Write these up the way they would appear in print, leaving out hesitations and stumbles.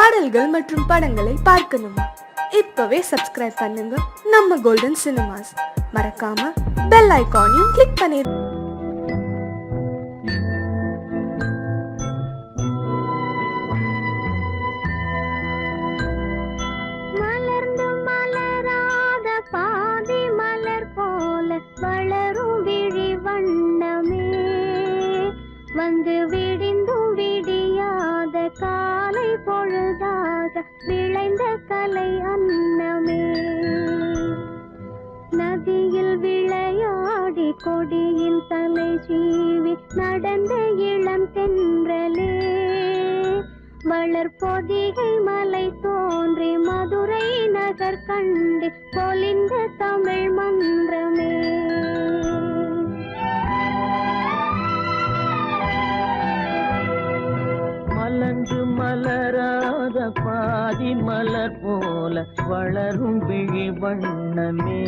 பாடல்கள் மற்றும் படங்களை பார்க்கணுமா? இப்பவே சப்ஸ்கிரைப் பண்ணுங்க நம்ம கோல்டன் சினிமாஸ். மறக்காம பெல் ஐகானையும் கிளிக் பண்ணிருங்க. வளரும் விழி வண்ணமே வந்து விடிந்தும் விடியாத காலை பொழுதாக விளைந்த கலை அன்னமே நதியில் விளையாடி கொடியின் தலை சீவி நடந்த இளம் தென்றலே வளர்பொதிகை மலை தோன்றி மதுரை நகர் கண்டு பொலிந்த தமிழ் மன்றமே மலர்ந்து மலராத பாதி மலர் போல வளரும் விழி வண்ணமே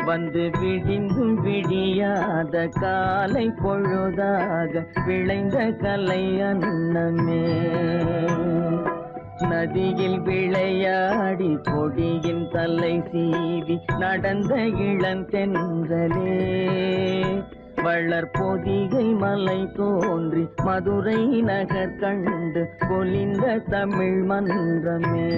வந்து விடிந்தும் விடியாத காலை பொழுதாக விளைந்த கலை அன்னமே நதியில் விளையாடி கொடியின் தலை சீவி நடந்த இளந்தென்றலே வளர்பொதிகை மலை தோன்றி மதுரை நகர் கண்டு பொலிந்த தமிழ் மன்றமே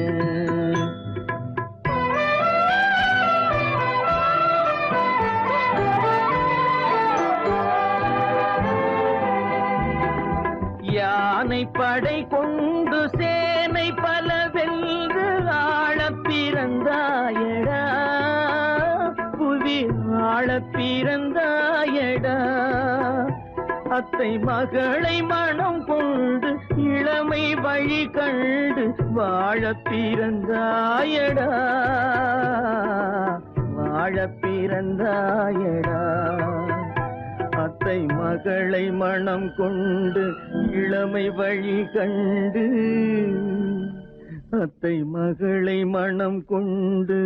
யானை படை கொண்டு சேனை பல வென்று ஆளப் பிறந்தாயடா புவி ஆளப் பிறந்தாயடா அத்தை மகளை மனம் கொண்டு இளமை வழி கண்டு வாழப் பிறந்தாயடா வாழப் பிறந்தாயடா அத்தை மகளை மனம் கொண்டு இளமை வழி கண்டு அத்தை மகளை மனம் கொண்டு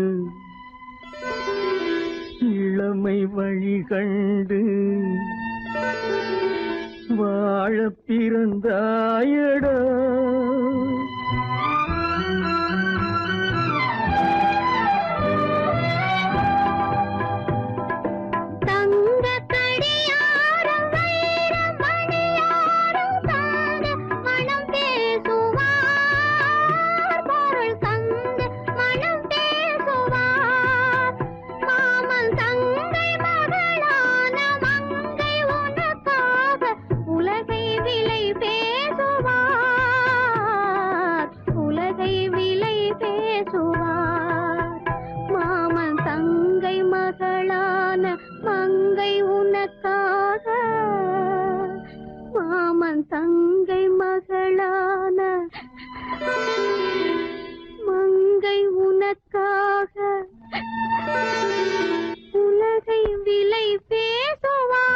இளமை வழி கண்டு வாழப் பிறந்தாயடா தங்கை மகளான மங்கை உனக்காக உலகை விலை பேசுவார்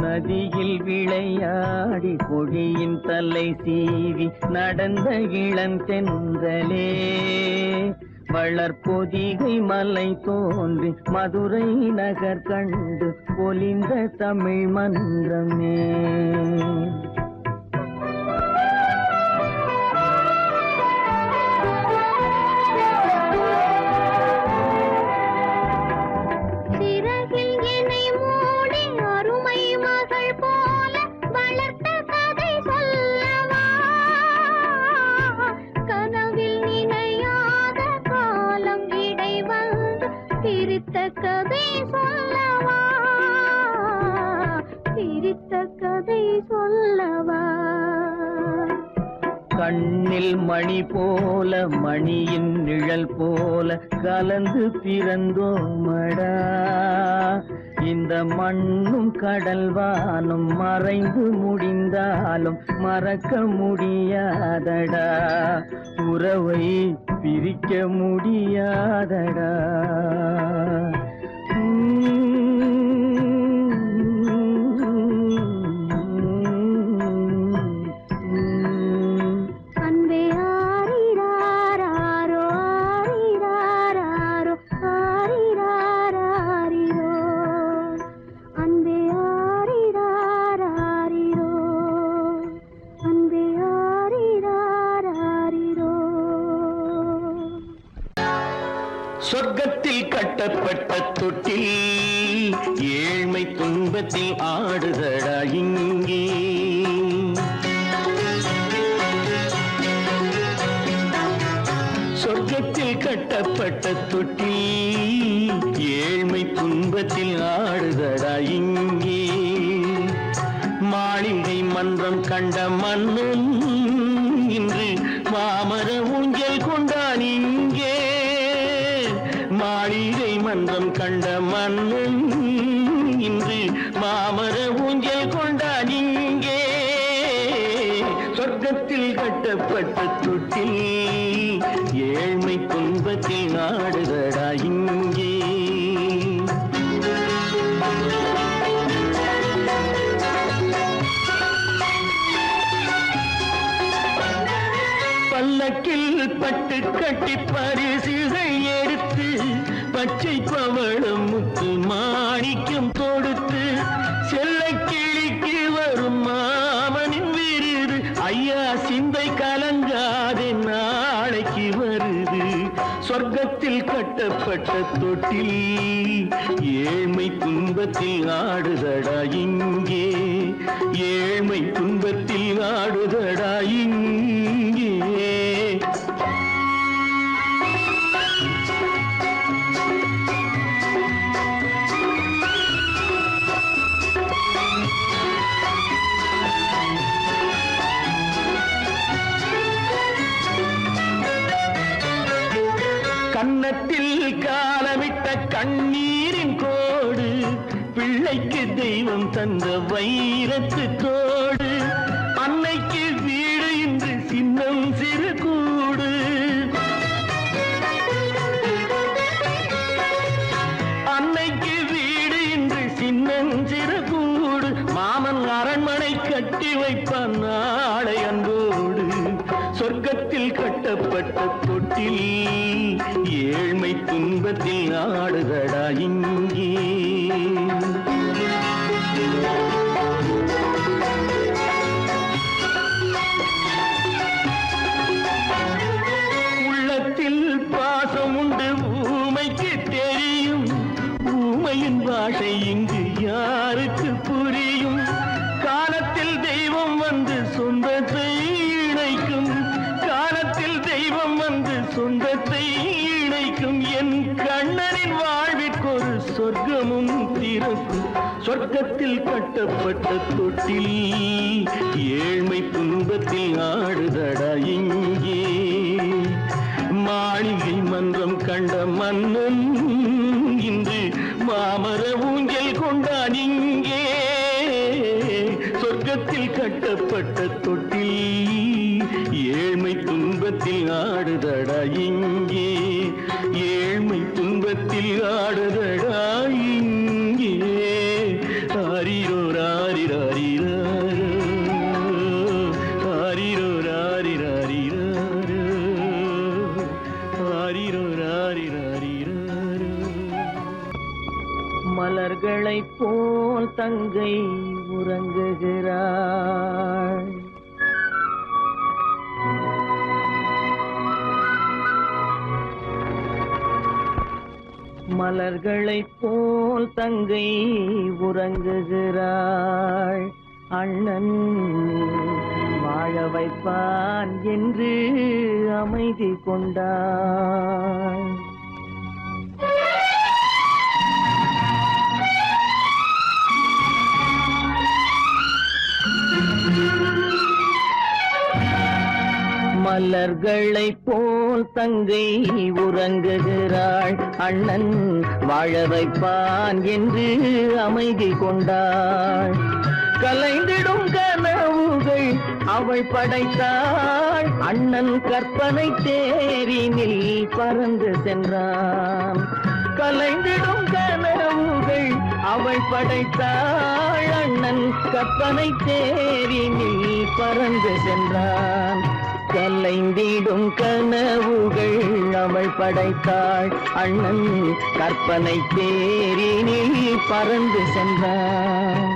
நதியில் விளையாடி கொடியின் தலை சீவி நடந்த இளந்தென்றலே வளர்பொதிகை மலை தோன்றி மதுரை நகர் கண்டு பொலிந்த தமிழ் மன்றமே கண்ணில் மணி போல மணியின் நிழல் போல கலந்து பிறந்தோமடா இந்த மண்ணும் கடல்வானும் மறைந்து முடிந்தாலும் மறக்க முடியாதடா உறவை பிரிக்க முடியாதடா ஆரிராரோ கட்டப்பட்ட தொட்டில் ஏழ்மை துன்பத்தில் ஆடுதடா இங்கே. சொர்க்கத்தில் கட்டப்பட்ட தொட்டில் ஏழ்மை துன்பத்தில் ஆடுதடா இங்கே. மாளிகை மன்றம் கண்ட மன்னன் இன்று மாமர ஊஞ்சல் கொண்டான் இங்கே. மாளிகை மன்றம் கண்ட மன்னன் இன்று மாமர ஊஞ்சல் கொண்டான் இங்கே. சொர்க்கத்தில் கட்டப்பட்ட தொட்டில் ஏழ்மை துன்பத்தில் ஆடுதடா இங்கே. பல்லக்கில் பட்டு கட்டி பரிசுகள் எடுத்து பச்சை பவளம் முத்து மாணிக்கம் தொடுத்து செல்ல கிளிக்கு வரும் மாமனின் விருது. ஐயா சிந்தை கலங்காதே நாளைக்கு வருது. சொர்க்கத்தில் கட்டப்பட்ட தொட்டில் ஏழ்மை துன்பத்தில் ஆடுதடா இங்கே. ஏழ்மை துன்பத்தில் ஆடுதடா இங்கே. கன்னத்தில் காலமிட்ட கண்ணீரின் கோடு பிள்ளைக்கு தெய்வம் தந்த வைரத்து தோடு. அன்னைக்கு வீடு இன்று சின்னம் சிறு கூடு. அன்னைக்கு வீடு இன்று சின்னம் சிறு கூடு. மாமன் அரண்மனை கட்டி வைப்பான் நாளை அன்போடு. சொர்க்கத்தில் கட்டப்பட்ட தொட்டில் ஏழ்மை துன்பத்தில் ஆடுதடா இங்கே. உள்ளத்தில் பாசம் உண்டு ஊமைக்கு தெரியும். ஊமையின் பாஷை இங்கு யாருக்கு புரியும்? காலத்தில் தெய்வம் வந்து சொந்தத்தை இணைக்கும். காலத்தில் தெய்வம் வந்து சொந்தத்தை இணைக்கும். என் கண்ணனின் வாழ்விற்கொரு சொர்க்கமும் திறக்கும். சொர்க்கத்தில் கட்டப்பட்ட தொட்டில் ஏழ்மை துன்பத்தில் ஆடுதடா இங்கே. மாளிகை மன்றம் கண்ட மன்னன் இன்று மாமர ஊஞ்சல் கொண்டான் இங்கே. சொர்க்கத்தில் கட்டப்பட்ட தொட்டில் ஏழ்மை துன்பத்தில் ஆடுதடா இங்கே. ஏழ்மை துன்பத்தில் ஆடுதடா இங்கே. ஆரிரோ ராரிராரிரோ, ஆரிரோ ராரிராரிரோ, ஆரிரோ ராரிராரிரோ. மலர்களைப் போல் தங்கை உறங்குகிறாள். மலர்களைப் போல் தங்கை உறங்குகிறாள். அண்ணன் வாழ வைப்பான் என்று அமைதி கொண்டாள். மலர்களைப் போல் தங்கை உறங்குகிறாள். அண்ணன் வாழ வைப்பான் என்று அமைதி கொண்டாள். கலைந்திடும் கனவுகள் அவள் படைத்தாள். அண்ணன் கற்பனை தேரினில் பறந்து சென்றான். கலைந்திடும் கனவுகள் அவள் படைத்தாள். அண்ணன் கற்பனை தேரினில் பறந்து சென்றான். கலைந்திடும் கனவுகள் அவள் படைத்தாள். அண்ணன் கற்பனை தேரினில் பறந்து சென்றான்.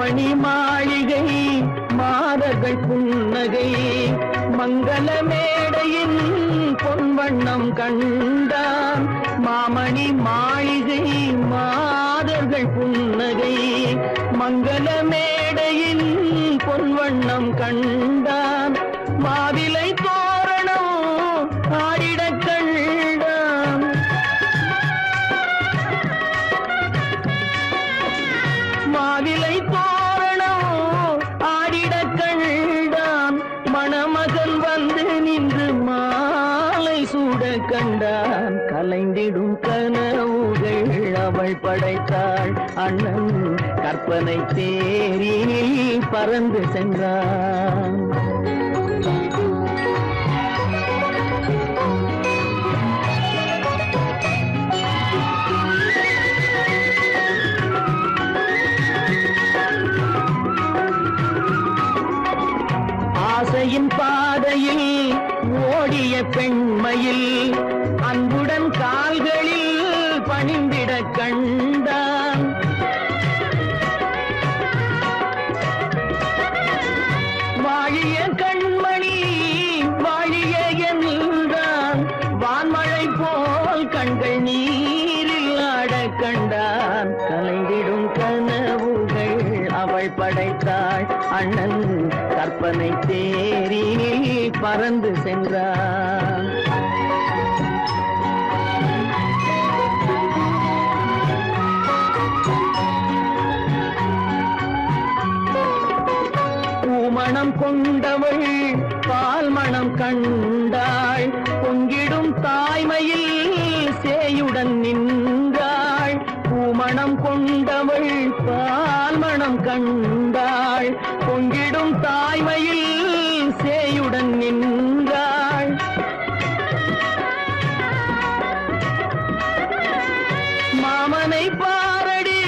மாமணி மாளிகை மாதர்கள் புன்னகை மங்கள மேடையின் பொன்வண்ணம் கண்டான் மாமணி மாளிகை மாதர்கள் புன்னகை மங்கள மேடையின் பொன்வண்ணம் கண்டான் மாவிலை தோரணம் ஆடிடக் கண்டான் மாவிலை தோரணம் ஆடிடக் கண்டான் மணமகன் வந்து நின்று மாலை சூட கண்டான் கலைந்திடும் கனவுகள் அவள் படைத்தாள் அண்ணன் கற்பனை தேரினில் பறந்து சென்றான் ஆசையின் பாதையில் ஓடிய பெண்மையில் அன்புடன் கால்களில் பணிந்திட கண்டான் வாழிய கண்மணி வாழிய என்றான் வான்மழை போல் கண்கள் நீரில் ஆட கண்டான் கலைந்திடும் கனவுகள் அவள் படைத்தாள் அண்ணன் கற்பனை தேரினில் பறந்து சென்றான் பூமணம் கொண்டவள் பால் மணம் கண்டாள் பொங்கிடும் தாய்மையில் சேயுடன் நின்றாள் பூமணம் கொண்டவள் பால் மணம் கண்டாள் பொங்கிடும் தாய்மையில் சேயுடன் நின்றாள் மாமனை பாரடி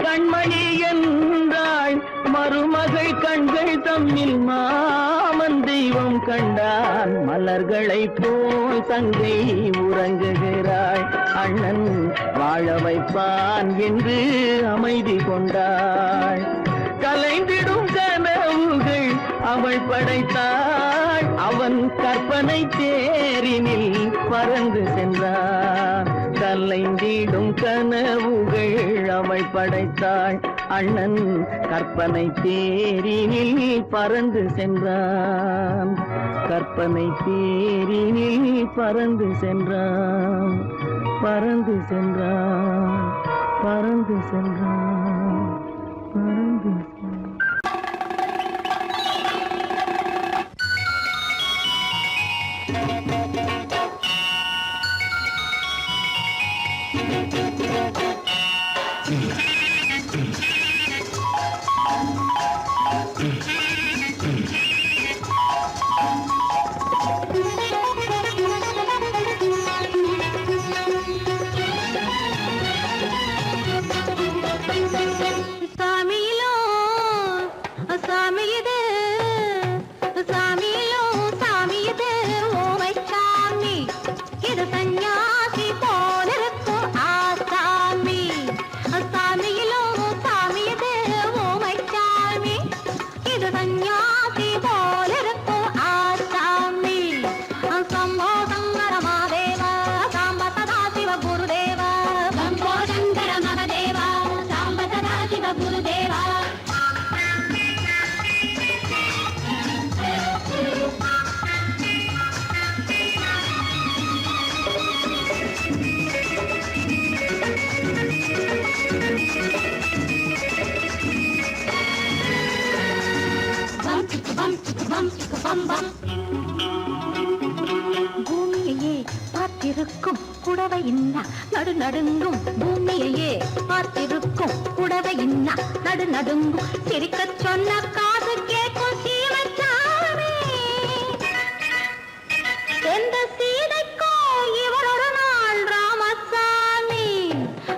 கண்மணி என்றாள் மருமகள் கண்கள் தம்மில் மாமன் தெய்வம் கண்டான் மலர்களை போல் தங்கை உறங்குகிறாள் அண்ணன் வாழ வைப்பான் என்று அமைதி கொண்டாள் கலைந்திடும் கனவுகள் அவள் படைத்தாள் அவன் கற்பனை தேரினில் பறந்து சென்றான் கலைந்திடும் கனவுகள் அவள் படைத்தாள் அண்ணன் கற்பனை தேரினில் பறந்து சென்றான் கற்பனை தேரினில் பறந்து சென்றான் பறந்து சென்றான் பறந்து சென்றான் பறந்து சென்றான் பூமியையே பார்த்திருக்கும் புடவை இன்னா நடு நடுங்கும் பூமியையே பார்த்திருக்கும் புடவை இன்னா நடு நடுங்கும் சிரிக்கச் சொன்ன காது கேட்கும் சீமைச்சாமி எந்த சீதைக்கோ இவர் ஒரு நாள் ராமசாமி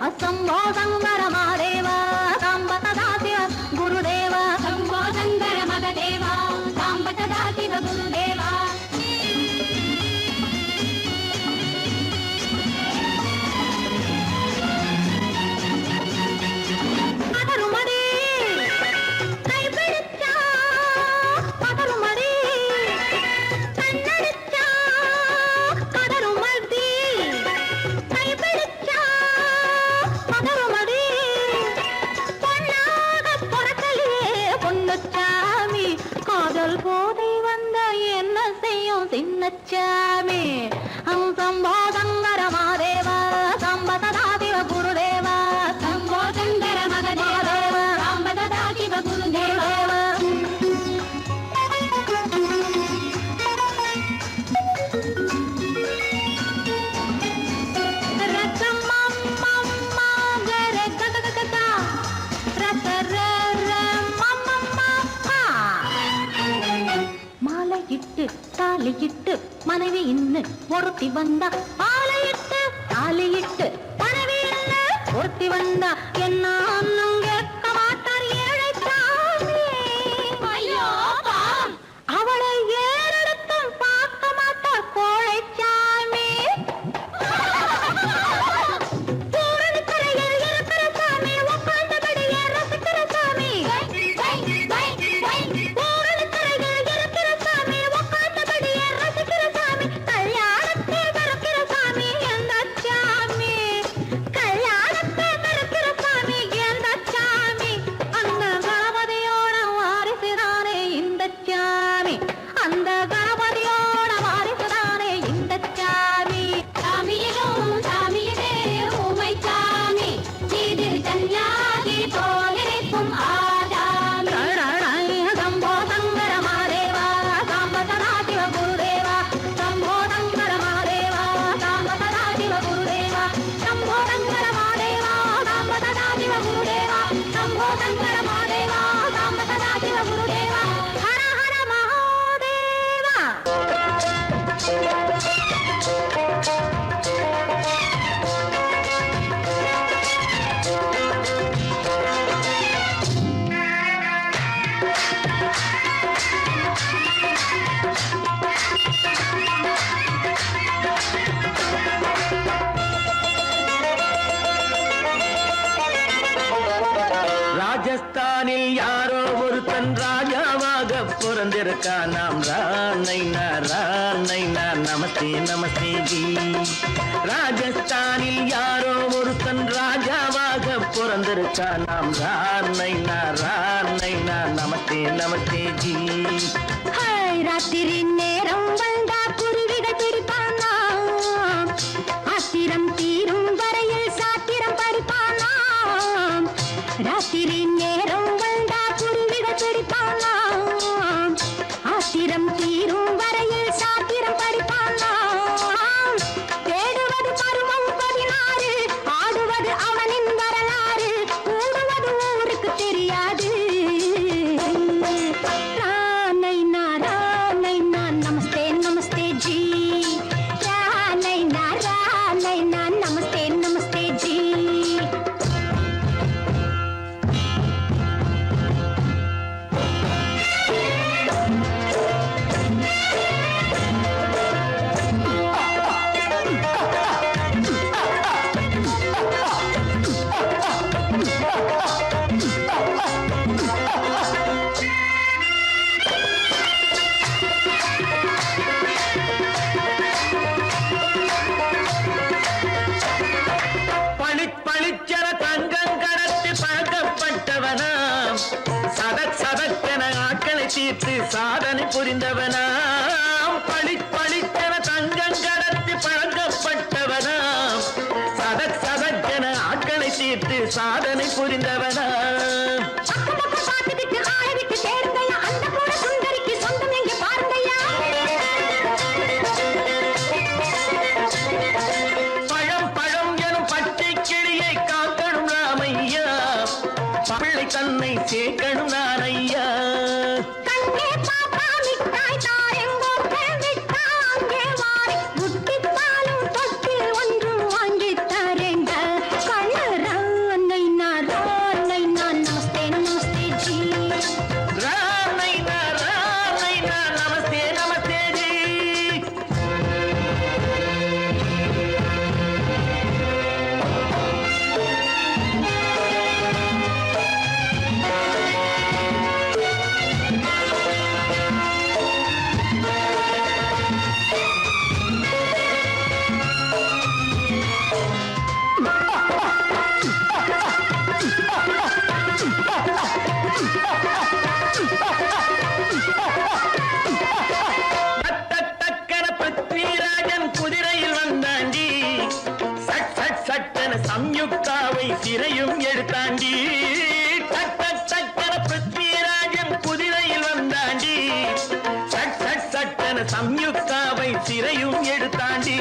அசம்போதங்கர மாதேவா சாம்பதாசிவ குருதேவா சம்போதங்கர மகதேவா சாம்பதாசிவ குருதேவா தச்சாமி சம்போ சங்கர மாதேவ சாம்ப சதா சிவ குருதேவ சம்போ சங்கர மகதேவ சாம்ப சதா சிவ குருதேவ மாலையிட்டு தாலியிட்டு மனைவி இன்னு ஒருத்தி வந்தா ஆலையிட்டு தாலியிட்டு மனைவி இன்னு ஒருத்தி வந்தா என்ன அண்ணன் கேட்க மாட்டார் ஏழைத்தாமே ஐயோ அவளை ஏறெடுத்தும் பார்க்க மாட்டார் கோழைச்சாமி பூரணிக்கரையில் இருக்கிற சாமி உட்கார்ந்தபடியே ரசிக்கிற சாமி அந்த கணபதியோட வாரிசுதானே இந்த சாமி சாமியிலும் சாமியிலே ஊமை சாமி சீதில் சன்னியாசி போலிருக்கும் ஆசாமி சம்போ சங்கர மாதேவா சாம்ப சதா சிவ குருதேவா சம்போ சங்கர மாதேவா சாம்ப சதா சிவ குருதேவா சம்போ சங்கர மாதேவா சாம்ப சதா சிவ குருதேவா சம்போ சங்கர மாதேவா சாம்ப சதா சிவ குருதேவா ஹர ஹர மகாதேவா ராஜஸ்தானில் யாரோ ஒருத்தன் ராஜாவாக பிறந்திருக்கான் நாம் ராணைனா நமஸ்தே நமஸ்தே ஜி ராஜஸ்தானில் யாரோ ஒருத்தன் ராஜாவாக பிறந்திருக்கான் நாம் ராணைனா நமஸ்தே நமஸ்தே ஜி ராத்திரி நேரம் வந்தா குருவிகள் பிடிப்பானா ஆத்திரம் தீரும் வரையில் சாத்திரம் படிப்பானா ராத்திரி நேரம் வந்தா குருவிகள் பிடிப்பானா ஆத்திரம் தீரும் வரையில் சாத்திரம் படிப்பானா தேடுவது பருவம் 16 ஆடுவது அவனின் வரலாறு கூடுவது ஊருக்கு தெரியாது நமஸ்தே நமஸ்தே ஜி நமஸ்தே நமஸ்தே ஜி பளிச்சென தங்கம் கடத்தி பழக்கப்பட்டவனாம் சதக்கென ஆட்களை தீர்த்து சாதனை புரிந்தவனாம் பளிச்சென தங்கம் கடத்தி பழக்கப்பட்டவனாம் சதக்கென ஆட்களை தீர்த்து சாதனை புரிந்தவனாம் பிள்ளை தன்னை சேர்க்கணும் நான் ஐயா கண்ணே பாப்பா மிட்டாய் தாரெங்கோ விட்டா அங்கே வாரி குட்டித்தாலும் தொட்டில் ஒன்று வாங்கி தரேங்க கண்ணு ரானை நான் நமஸ்தே சம்யுக்தாவை சிறையும் எடுத்தாண்டி டக் டக் டக்கன பிருத்விராஜன் குதிரையில் வந்தாண்டி சட் சட் சட்டன சம்யுக்தாவை சிறையும் எடுத்தாண்டி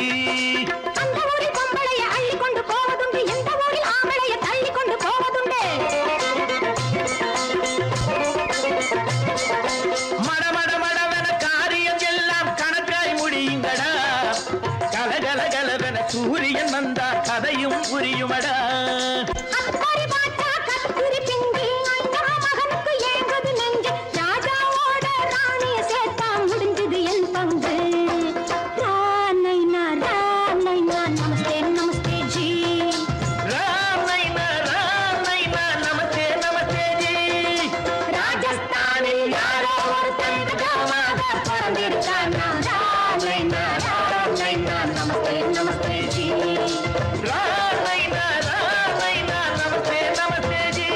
அந்த ஊரில் பொம்பளைய அள்ளி கொண்டு போவதுண்டு இந்த ஊரில் ஆம்பளைய தள்ளி கொண்டு போவதுண்டு மட மட மடவென காரியம் எல்லாம் கணக்காய் முடியுங்கடா கலகல கலவென சூரியன் வந்தா கதையும் புரியுமடா அக்கறை பார்த்தா கத்திரி பிஞ்சு ஐயா மகனுக்கு ஏங்குது நெஞ்சு ராஜாவோட ராணிய சேர்த்தா முடிஞ்சது என் பங்கு ராமைனா நமஸ்தே நமஸ்தே ஜி ராம் நைனா நமஸ்தே நமஸ்தே ஜி ராஜஸ்தானில் யாரோ ஒருத்தன் ராஜாவாக பிறந்திருக்கானா ராமைனா நமஸ்தே நமஸ்தே ஜி ராம் நைனா நமஸ்தே நமஸ்தே ஜி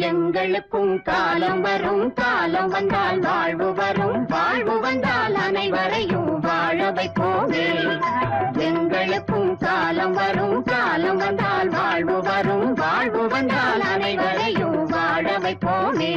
எங்களுக்கும் காலம் வரும், காலம் வந்தால் வாழ்வு வரும், வாழ்வு வந்தால் அனைவரையும் வாழ வைப்போமே. எங்களுக்கும் காலம் வரும், காலம் வந்தால் வாழ்வு வரும், வாழ்வு வந்தால் அனைவரையும் வாழ வைப்போமே.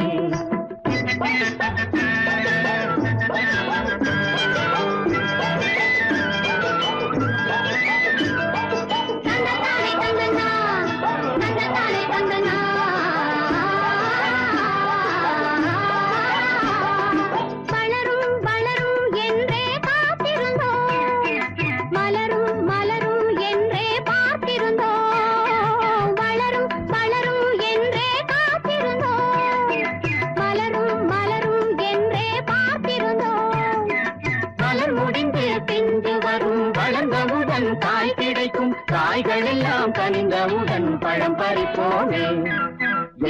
காய் கிடைக்கும், காய்கள் எல்லாம் கனிந்தவுடன் பழம் பறிப்போமே.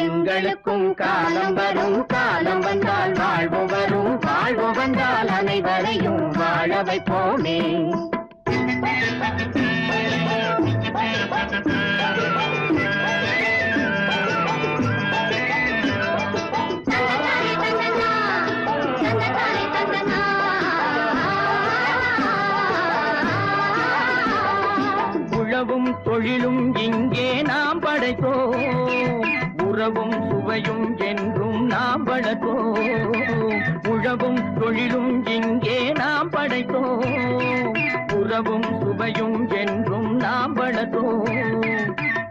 எங்களுக்கும் காலம் வரும், காலம் வந்தால் வாழ்வு வரும், வாழ்வு வந்தால் அனைவரையும் வாழ வைப்போமே. உழவும் தொழிலும் இங்கே நாம் படைத்தோம், உறவும் சுவையும் என்றும் நாம் வளர்த்தோம். உழவும் தொழிலும் இங்கே நாம் படைத்தோம், உறவும் சுவையும் என்றும் நாம் வளர்த்தோம்.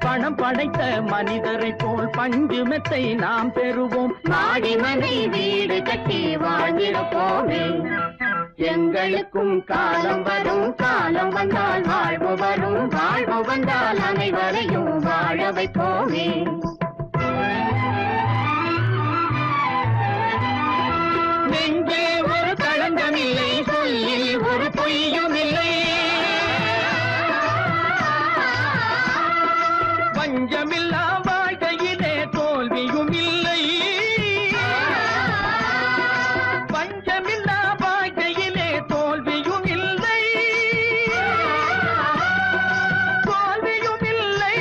பணம் படைத்த மனிதரை போல் பஞ்சு மெத்தை நாம் பெறுவோம், மாடி மனை வீடு கட்டி வாழ்ந்திருப்போமே. எங்களுக்கும் காலம் வரும், காலம் வந்தால் வாழ்வு வரும், வாழ்வு வந்தால் அனைவரையும் வாழ வைப்போமே. நெஞ்சே ஒரு களங்கமில்லை, சொல்லில் ஒரு பொய்யும் இல்லை, பஞ்சமில்லா வாழ்க்கையிலே தோல்வியும் இல்லை, பஞ்சமில்லா வாழ்க்கையிலே தோல்வியும் இல்லை, தோல்வியும் இல்லை.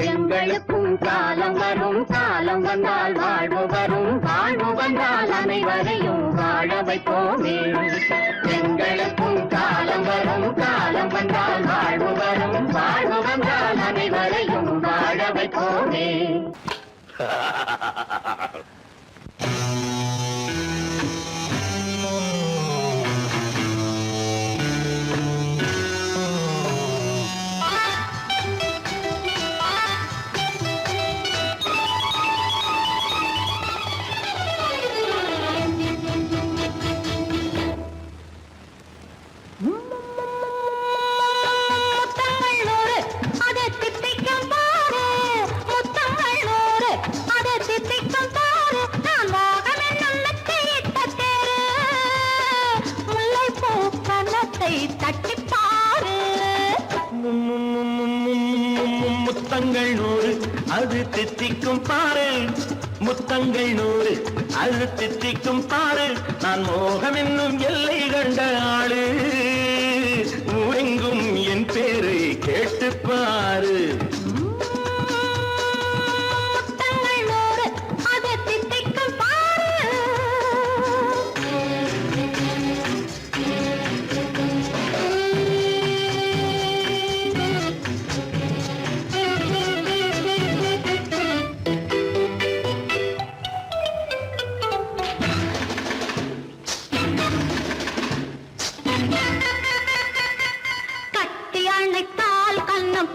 எங்களுக்கும் காலம் வரும், காலம் வந்தால் வாழ்வு வரும், வாழ்வு வந்தால் அனைவரையும் வாழ வைப்போமே. எங்களுக்கும் காலம் வரும், காலம் வந்தால் வாழ்வு வரும், வாழ்வு வந்தால் அனைவரையும் வாழ வைப்போமே. முத்தங்கள் 100 அது தித்திக்கும் பாரு, முத்தங்கள் 100 அது தித்திக்கும் பாரு. நான் மோகம் என்னும் எல்லை கண்ட ஆளு, ஊரெங்கும் என் பேரை கேட்டு பாரு.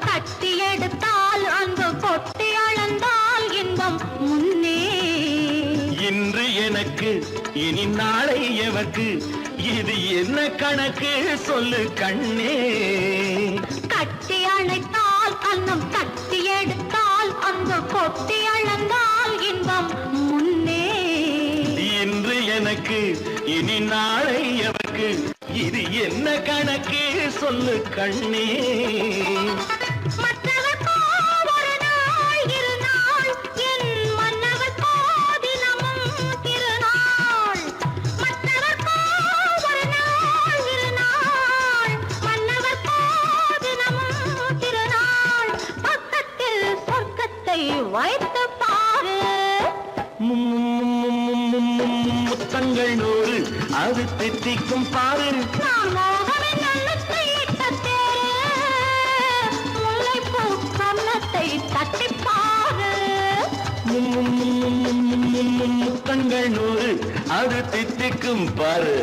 கட்டி எடுத்தால் அன்பு கொட்டி அளந்தால் இன்பம் முன்னே. இன்று எனக்கு இனி நாளை எவர்க்கு, இது என்ன கணக்கு சொல்லு கண்ணே. கட்டி அணைத்தால் கண்ணம் கட்டி எடுத்தால் அன்பு கொட்டி அளந்தால் இன்பம் முன்னே. இன்று எனக்கு இனி நாளை எவர்க்கு, இது என்ன கணக்கு சொல்லு கண்ணே. மற்றவர்க்கோ ஒரு நாள் இரு நாள், என் மன்னவர்க்கோ தினமும் திருநாள். மற்றவர்க்கோ ஒரு நாள் இரு நாள், அது தித்திக்கும் பாரு. நான் மோகனின் நல்லத்தை இட்ட தேரு, முல்லைப்பூ கன்னத்தை தட்டிப்பாரு. முத்தங்கள் 100 அது தித்திக்கும் பாரு.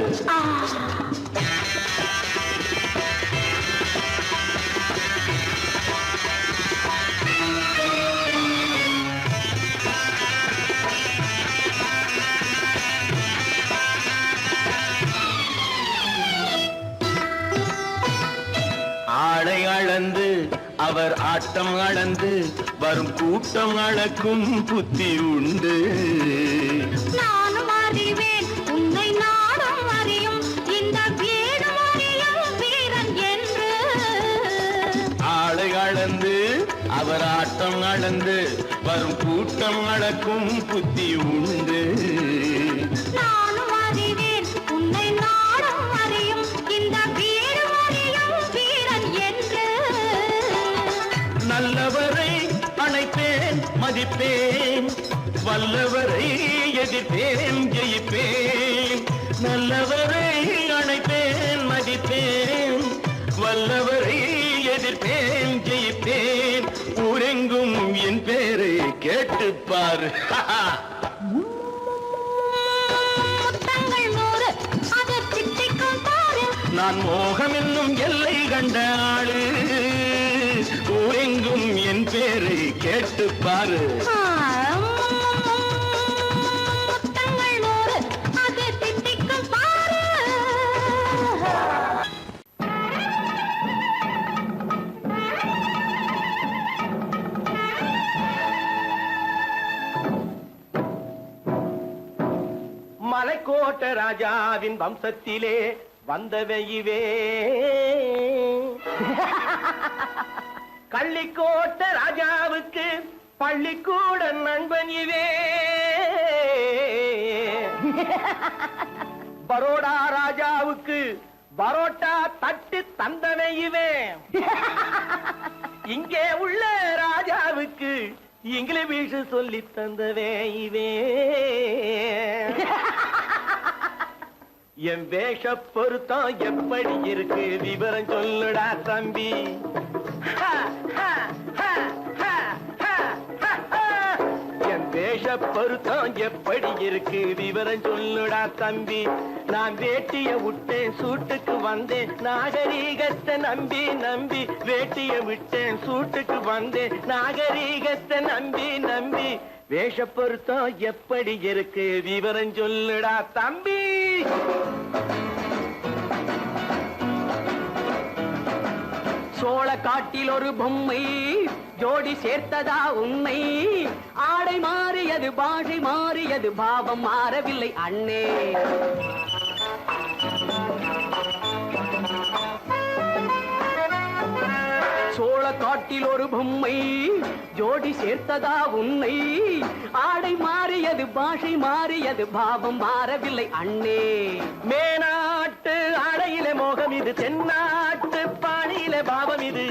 ஆடை அளந்து அவர் ஆட்டம் அளந்து வரும் கூட்டம் அளக்கும் புத்தி உண்டு. நானும் அறிவேன் உன்னை நாடும் அறியும் இந்த வீடும் அறியும் வீரன் என்று. ஆடை அளந்து அவர் ஆட்டம் அளந்து வரும் கூட்டம் அளக்கும் புத்தி உண்டு. நானும் அறிவேன் உன்னை நாடும் அறியும் இந்த வீடும் அறியும் வீரன் என்று. நல்லவரை அணைப்பேன் மதிப்பேன், வல்லவரை எதிர்ப்பேன் ஜெயிப்பேன். நல்லவரை அணைப்பேன் மதிப்பேன், வல்லவரை எதிர்ப்பேன் ஜெயிப்பேன். ஊரெங்கும் என் பேரை கேட்டுப்பார். முத்தங்கள் 100 அது திட்டிக்கும் பாரு. நான் மோகம் என்னும் எல்லை கண்ட ஆளு, ஊரெங்கும் என் பேரை கேட்டுப்பாரு. முத்தங்கள் 100 அது திட்டிக்கும் பாரு. மலைக்கோட்ட ராஜாவின் வம்சத்திலே வந்தவையுவே, கள்ளிக்கோட்ட ராஜாவுக்கு பள்ளிக்கூட நண்பன் இவே. பரோடா ராஜாவுக்கு பரோட்டா தட்டு தந்தனை இவே. இங்கே உள்ள ராஜாவுக்கு இங்கிலீஷ் சொல்லி தந்தவே இவே. என் வேஷ பொருத்தம் எப்படி இருக்கு விவரம் சொல்லுடா தம்பி. என் வேஷ பொருத்தம் எப்படி இருக்கு விவரம் சொல்லுடா தம்பி. நான் வேட்டிய விட்டேன் சூட்டுக்கு வந்தேன் நாகரீகத்தை நம்பி நம்பி. வேட்டிய விட்டேன் சூட்டுக்கு வந்தேன் நாகரீகத்தை நம்பி நம்பி. வேஷ பொருத்தம் எப்படி இருக்கு விவரம் சொல்லுடா தம்பி. சோழ காட்டில் ஒரு பொம்மை ஜோடி சேர்த்ததா உண்மை. ஆடை மாறியது பாஷை மாறியது பாவம் மாறவில்லை அண்ணே. சோழ காட்டில் ஒரு பொம்மை ஜோடி சேர்த்ததா உண்மை. ஆடை மாறியது பாஷை மாறியது பாவம் மாறவில்லை அண்ணே. மேனாட்டு ஆடையில மோகம் இது, தென்னாட்டு பாணியில பாவம் இது.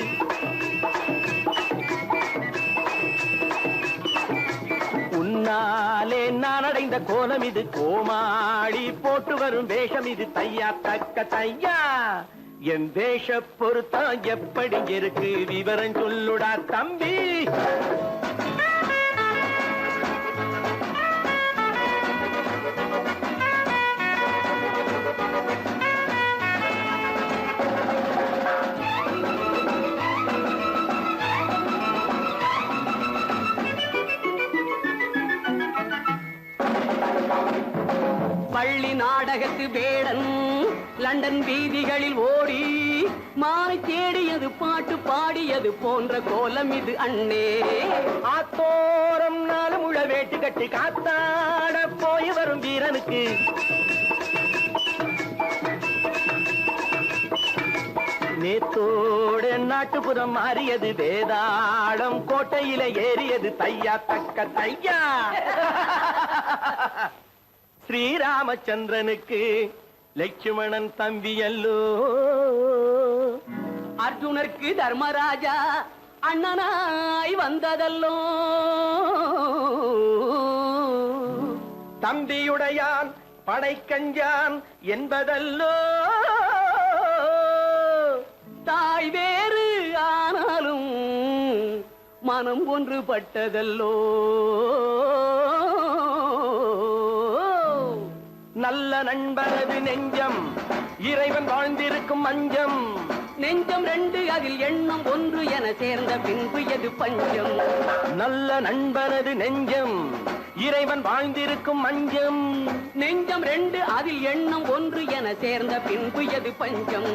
உன்னாலே நான் அடைந்த கோலம் இது, கோமாளி போட்டு வரும் வேஷம் இது. தையா தக்க தையா என் வேஷ பொருத்தம் எப்படி இருக்கு விவரம் சொல்லுடா தம்பி. பள்ளி நாடகத்து வேடன் லண்டன் வீதிகளில் ஓடி மாலை தேடியது பாட்டு பாடியது போன்ற கோலம் இது அண்ணே. ஆத்தோரம் 4 முழ வேட்டு கட்டி காத்தாட போய் வரும் வீரனுக்கு நேத்தோடு நாட்டுப்புறம் மாறியது, வேதாளம் கோட்டையில ஏறியது. தையா தக்க தையா ஸ்ரீராமச்சந்திரனுக்கு லட்சுமணன் தம்பி அல்லோ. அர்ஜுனருக்கு தர்மராஜா அண்ணனாய் வந்ததல்லோ. தம்பியுடையான் படைக்கஞ்சான் என்பதல்லோ. தாய் வேறு ஆனாலும் மனம் ஒன்றுபட்டதல்லோ. நல்ல நண்பரது நெஞ்சம் இறைவன் வாழ்ந்திருக்கும் மஞ்சம். நெஞ்சம் ரெண்டு அதில் எண்ணம் ஒன்று என சேர்ந்த பின்பு எது பஞ்சம். நல்ல நண்பரது நெஞ்சம் இறைவன் வாழ்ந்திருக்கும் மஞ்சம். நெஞ்சம் ரெண்டு அதில் எண்ணம் ஒன்று என சேர்ந்த பின்பு எது பஞ்சம்.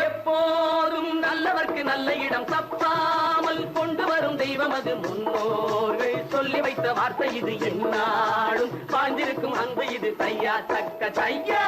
எப்போதும் நல்லவர்க்கு நல்ல இடம் தப்பாமல் கொண்டு வரும் தெய்வம் அது முன்னோர்கள் சொல்லி வைத்த வார்த்தை இது. என்னாலும் வாழ்ந்திருக்கும் அன்பு இது. தையா தக்க தையா.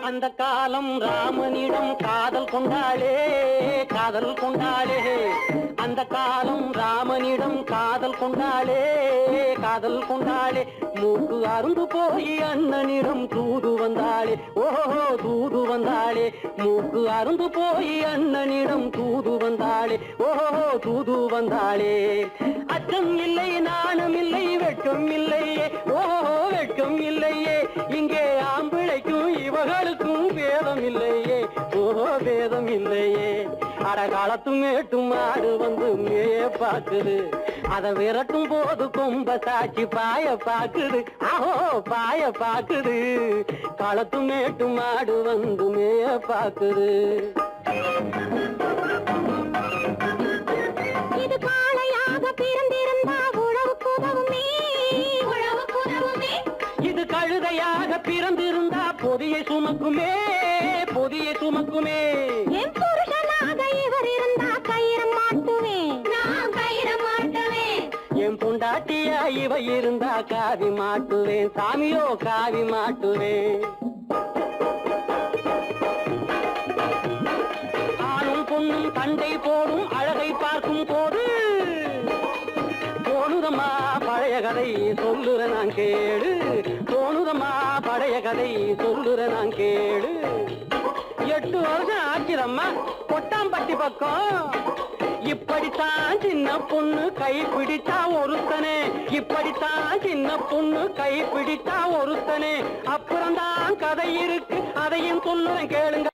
அந்த காலம் ராமனிடம் காதல் கொண்டாளே காதல் கொண்டாளே. அந்த காலம் ராமனிடம் காதல் கொண்டாளே காதல் கொண்டாளே. மூக்கு அருந்து போய் அண்ணனிடம் தூது வந்தாளே. ஓஹோ தூது வந்தாளே. மூக்கு அருந்து போய் அண்ணனிடம் தூது வந்தாளே. ஓஹோ தூது வந்தாளே. அச்சம் இல்லை நாணம் இல்லை வெட்கம் இல்லையே. ஓஹோ வெட்கம் இல்லையே. இங்கே ஆம்பிளைக்கும் இவர்களுக்கும் வேதம் இல்லையே. ஓஹோ வேதம் இல்லையே. அடகாலத்து மேட்டும் ஆடு வந்து மேய பாக்குது. அதை விரட்டும் போது கொம்ப சாட்சி பாய பாக்குது. ஆஹோ பாய பாக்குது. களத்து மேட்டும் ஆடு வந்து மேய பாக்குது. இது காளையாக பிறந்திருந்தா உழவுக்கு உதவுமே உழவுக்கு உதவுமே. இது கழுதையாக பிறந்திருந்தா பொதியை சுமக்குமே பொதியை சுமக்குமே. என் புருஷனாக இவர் இருந்தா கயிறம் மாட்டுவேன் நான் கயிறம் மாட்டுவேன். என் பொண்டாட்டியா இவ இருந்தா காவி மாட்டுவேன் சாமியோ காவி மாட்டுவேன். ஆணும் பொண்ணும் சண்டை போடும் அழகை பார்க்கும் போது தோணுதம்மா பழைய கதை சொல்லுற நான் கேளு. தோணுதம்மா பழைய கதை சொல்லுற நான் கேளு. 8 வருஷம் ஆச்சுரம்மா கொட்டாம்பட்டி பக்கம். இப்படித்தான் சின்ன பொண்ணு கை பிடிச்சா ஒருத்தனே, இப்படித்தான் சின்ன பொண்ணு கை பிடிச்சா ஒருத்தனே. அப்புறம்தான் கதை இருக்கு, அதையும் சொல்லுறேன் கேளுங்க.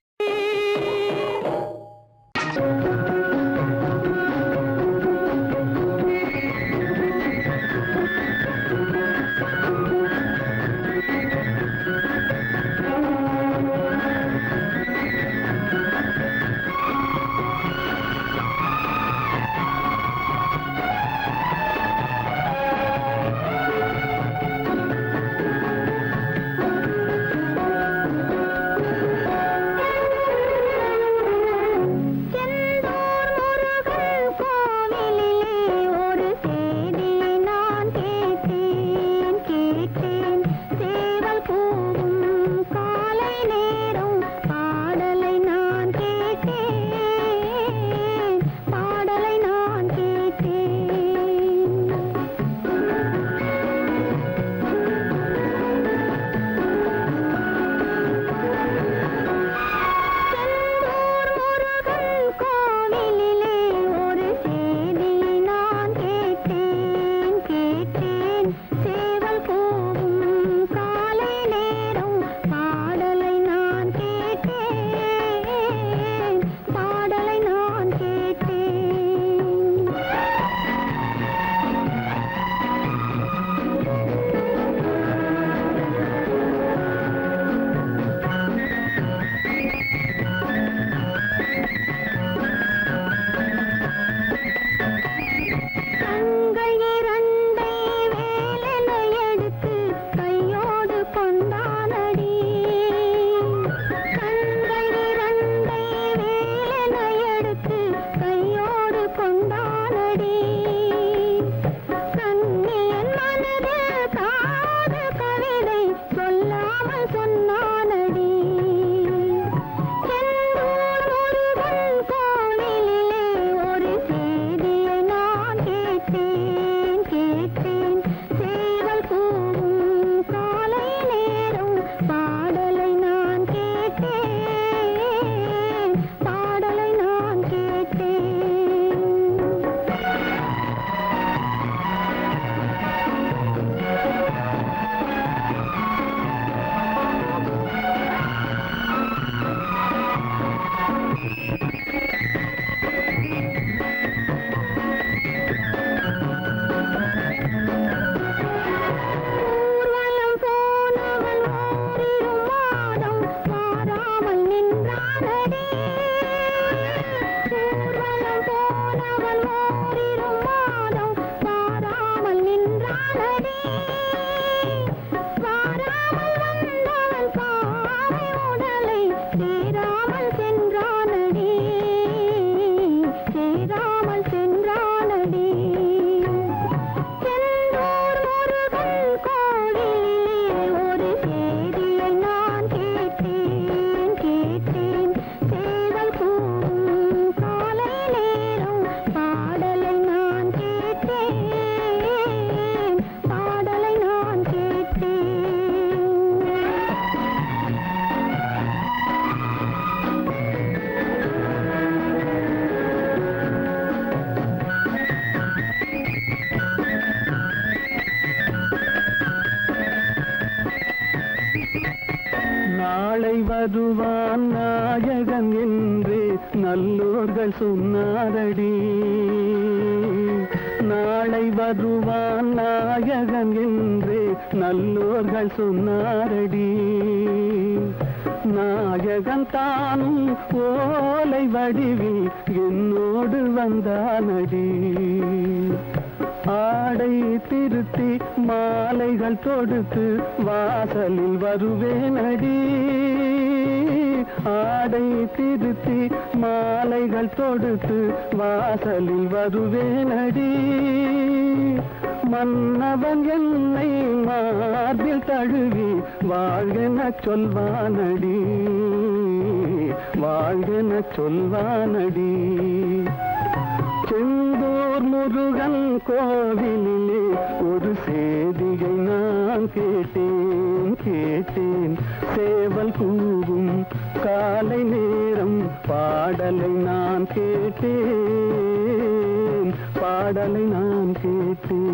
வருவான் நாயகன் என்று நல்லோர்கள் சொன்னாரடி. நாளை வருவான் நாயகன் என்று நல்லோர்கள் சொன்னாரடி. நாயகன் தானும் ஓலை வடிவில் என்னோடு வந்தானடி. ஆடை திருத்தி மாலைகள் தொடுத்து வாசலில் வருவேனடி. ஆடை திருத்தி மாலைகள் தொடுத்து வாசலில் வருவேனடி. மன்னவன் என்னை மார்பில் தழுவி வாழ்கென சொல்வானடி. வாழ்கென சொல்வானடி. செந்தூர் முருகன் கோவிலிலே ஒரு செய்தியை நான் கேட்டேன். சேவல் கூவும் காலை கேட்டேன், பாடலை நான் கேட்டேன்.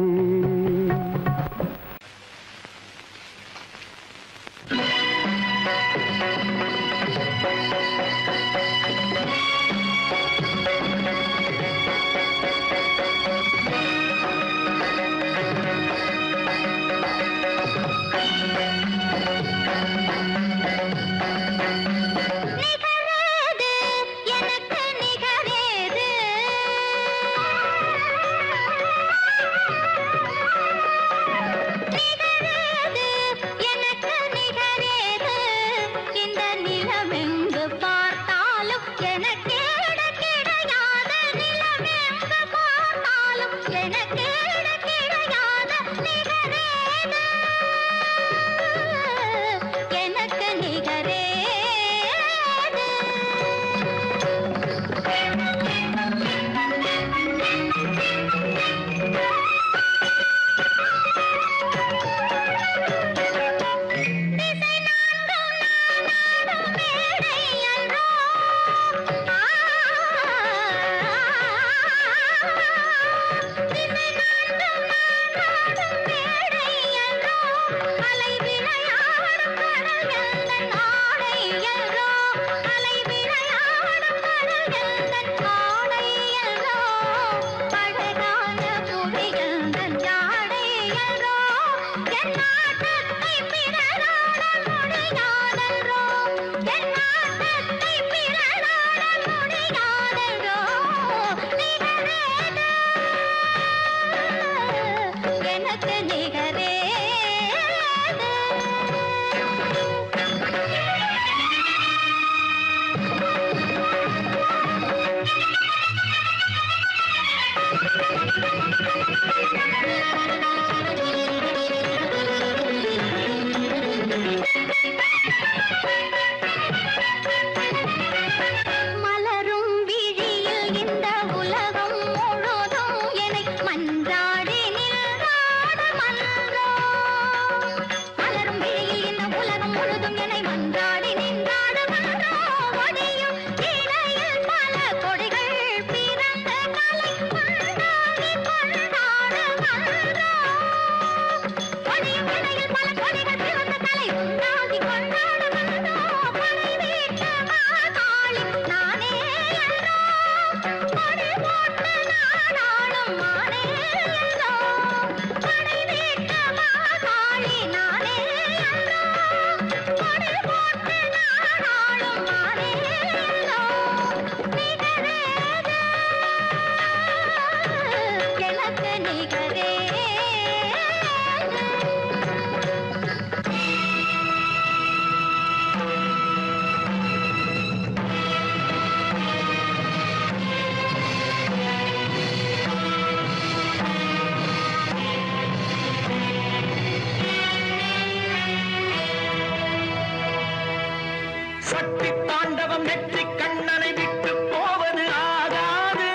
சக்தி தாண்டவம் நெற்றி கண்ணனை விட்டு போவது ஆகாது.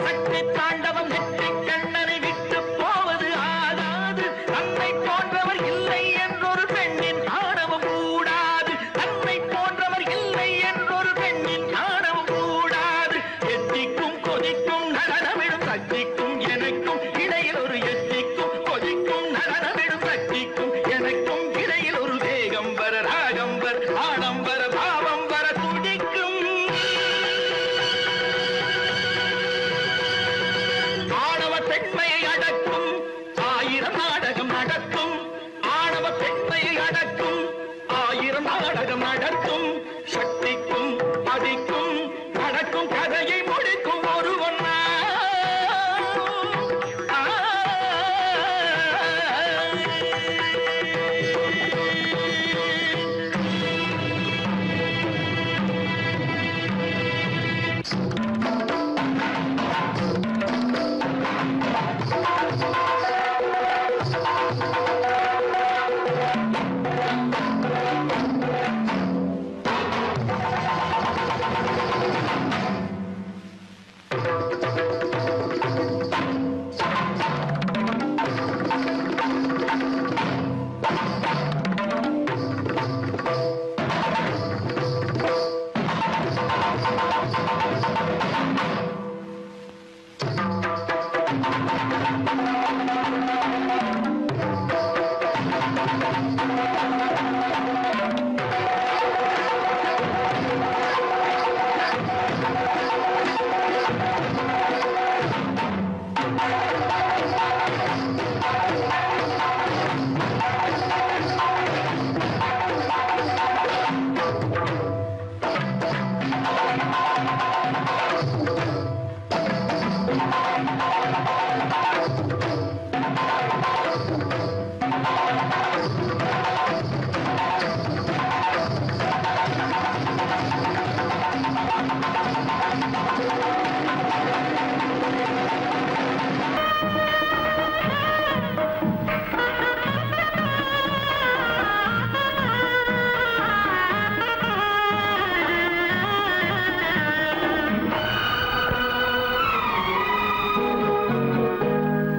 சக்தி தாண்டவம் நெற்றி கண்ணனை விட்டு போவது ஆகாது. தன்னை போன்றவர் இல்லை என்றொரு பெண்ணின் ஆணவம் கூடாது. தன்னை போன்றவர் இல்லை என்றொரு பெண்ணின் ஆணவம் கூடாது. எத்திக்கும் கொதிக்கும் நடனமிடும் சக்திக்கும் எனக்கும் இடையில் ஒரு எத்திக்கும்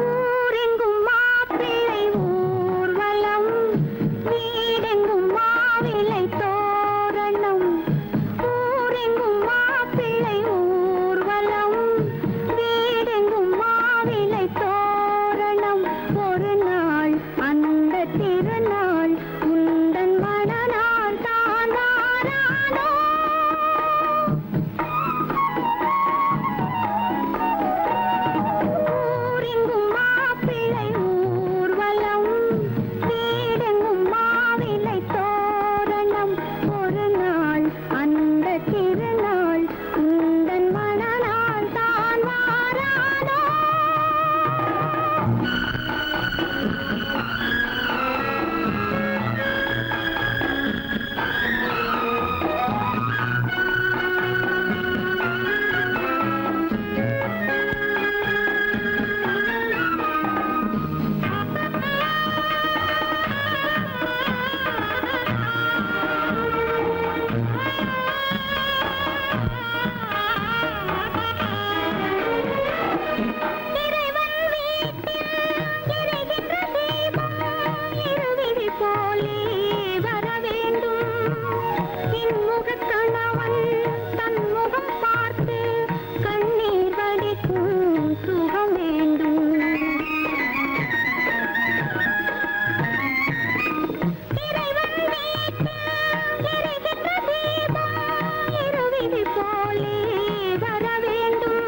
ஊரெங்கும் மாப்பிள்ளை ஊர்வலம், வீடெங்கும் மாவிலை தோரணம். ஊரெங்கும் மாப்பிள்ளை ஊர்வலம், வீடெங்கும் மாவிலை தோரணம். ஒரு நாள் அந்த திருநாள் உந்தன் மணநாள் தான் வாரானோ. ஊரெங்கும் மாப்பிள்ளை ஊர்வலம், வீடெங்கும் மாவிலை தோரணம். ஒரு நாள் அந்த திருநாள் உந்தன் மணநாள் தான் வாரானோ. இறைவன் வீட்டில் எரிகின்ற தீபம் இருவிழி போலே வர வேண்டும். இன்முகக் கணவன் தன் முகம் பார்த்து கண்ணீர் வடிக்கும் சுகம் வேண்டும். இறைவன் வீட்டில் எரிகின்ற தீபம் இருவிழி போலே வர வேண்டும்.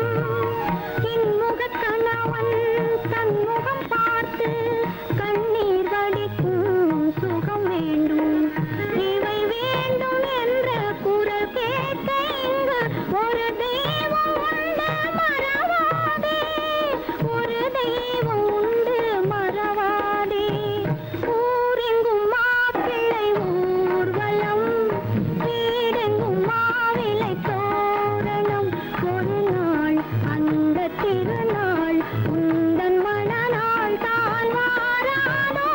இன்முகக் கணவன் தன் முகம் பார்த்து கண்ணீர் வடிக்கும் சுகம் வேண்டும். இவை வேண்டும் என்ற குரல் கேட்க இங்கு ஒரு தெய்வம் உண்டு மறவாதே. ஒரு தெய்வம் உண்டு மறவாதே. ஊரெங்கும் மாப்பிள்ளை ஊர்வலம், வீடெங்கும் மாவிலை தோரணம். ஒரு நாள் அந்த திருநாள் உந்தன் மணநாள் தான் வாரானோ.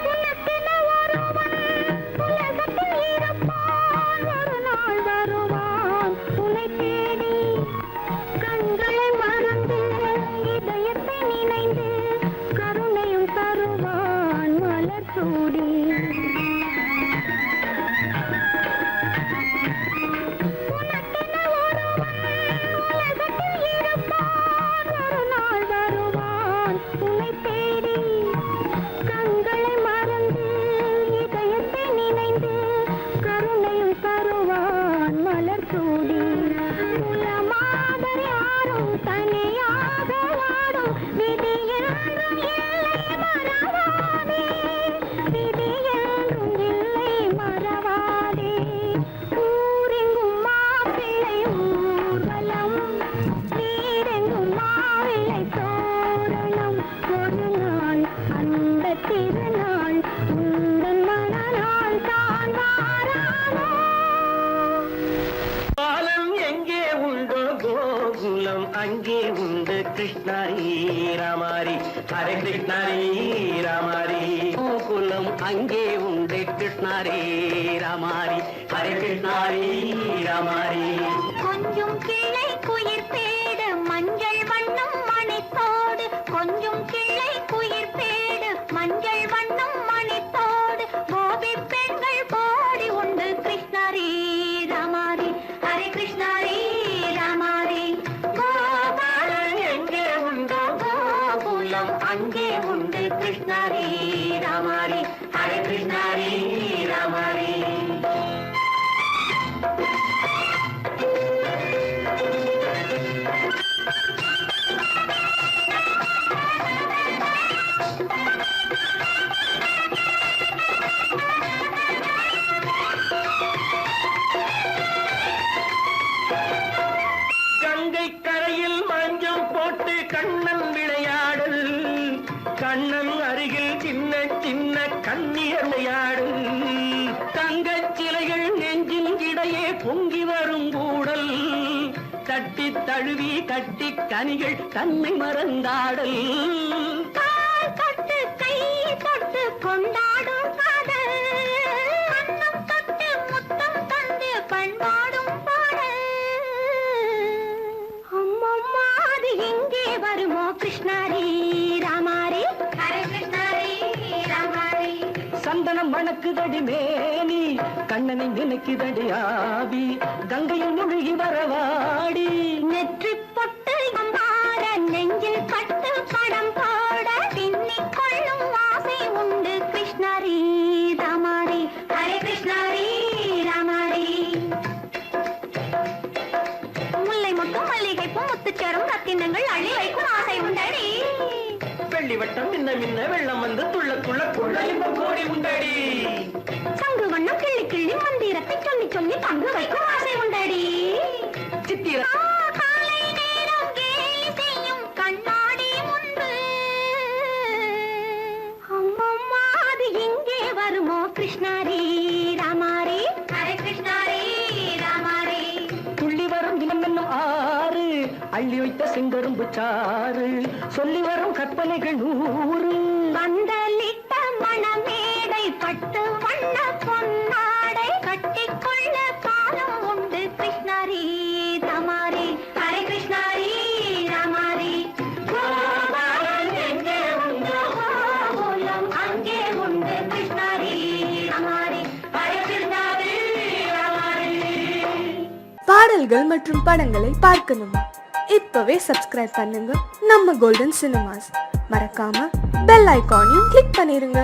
உனக்கென ஒருவன் உலகத்தில் இருப்பான். ஒரு நாள் வருவான் உன்னை தேடி. கண்களை மறந்து இதயத்தை நினைந்து கருணையும் தருவான் மலர் சூடி. உனக்கென ஒருவன் உலகத்தில் இருப்பான். ஒரு நாள் வருவான் உன்னை தேடி. கண்களை மறந்து இதயத்தை நினைந்து கருணையும் தருவான் மலர் சூடி. குலமாதர் யாரும் தனியாக வாடும் விதி என்றும் இல்லை மறவாதே. விதி என்றும் இல்லை மறவாதே. ஊரெங்கும் மாப்பிள்ளை ஊர்வலம், வீடெங்கும் மாவிலை தோரணம். ஒரு நாள் அந்த திருநாள் உந்தன் மணநாள் தான் வாரானோ. பாலம் எங்கே உண்டோ கோகுலம் அங்கே உண்டு கிருஷ்ணாரி ராமாரி. ஹரே கிருஷ்ணாரி ராமாரி. கோகுலம் அங்கே உண்டு கிருஷ்ணாரே ராமாரி. ஹரே கிருஷ்ணாரி ராமாரி. கொஞ்சம் கிளை குயிர் பேடு மஞ்சள் வண்ணம் மணித்தோடு. கொஞ்சம் கிளை குயிர் பேடு மஞ்சள் வண்ணம் மணித்தோடு. கோபி பெண்கள் போடி உண்டு கிருஷ்ணாரி ராமாரி. ஹரே கிருஷ்ணாரி ராமாரி. பாலம் எங்கே உண்டோ கோகுலம் அங்கே உண்டு கிருஷ்ணாரி ராமாரி. ஹரே கிருஷ்ணாரி ராமாரி. தட்டி தழுவி கட்டி கனிகள் தன்னை மறந்தாடல் கால் தொட்டு கை தொட்டு கொண்டாடும் காதல் கண்ணம் தொட்டு முத்தம் தந்து பண்பாடும் பாடல் அம்மம்மா அது எங்கே வருமோ கிருஷ்ணாரி ராமாரி ஹரே கிருஷ்ணாரி ராமாரி சந்தனம் மணக்குதடி மேனி கண்ணனை நினைக்குதடி ஆவி கங்கையில் முழுகி வரவாடி நெற்றி பொட்டு அம்மாட நெஞ்சில் கட்டு படம் போட பின்னிக் கொள்ளும் ஆசை உண்டு கிருஷ்ணாரி ராமாரி ஹரே கிருஷ்ணாரி ராமாரி முல்லை மொட்டும் மல்லிகை பூ முத்துச்சரம் ரத்தினங்கள் அள்ளி வைக்கும் ஆசை உண்டடி வெள்ளி வட்டம் மின்ன மின்ன வெள்ளம் வந்து துள்ள துள்ள கொள்ள இந்த கோடி உண்டடி சங்கு வண்ணம் கிள்ளி கிள்ளி மந்திரத்தை சொல்லி சொல்லி பங்கு வைக்கும் ஆசை உண்டடி சித்திர காலை நேரம் கேலி செய்யும் கண்ணாடி முன்பு அம்மம்மா அது எங்கே வருமோ கிருஷ்ணாரி ராமாரி ஹரே கிருஷ்ணாரி ராமாரி துள்ளி வரும் தினம் என்னும் ஆறு அள்ளி வைத்த செங்கரும்பு சாறு சொல்லி வரும் கற்பனைகள் 100 பந்தலிட்ட மணமேடை பட்டு வண்ண பொன்னாடை கட்டிக்கொள்ள காலம் உண்டு கிருஷ்ணாரி ராமாரி ஹரே கிருஷ்ணாரி ராமாரி கோபாலன் எங்கே உண்டோ கோகுலம் அங்கே உண்டு கிருஷ்ணாரி ராமாரி ஹரே கிருஷ்ணாரி ராமாரி பாடல்கள் மற்றும் படங்களை பார்க்கணுமா? இப்பவே சப்ஸ்கிரைப் பண்ணுங்க நம்ம கோல்டன் சினிமாஸ். மறக்காம பெல் ஐகானையும் கிளிக் பண்ணிருங்க.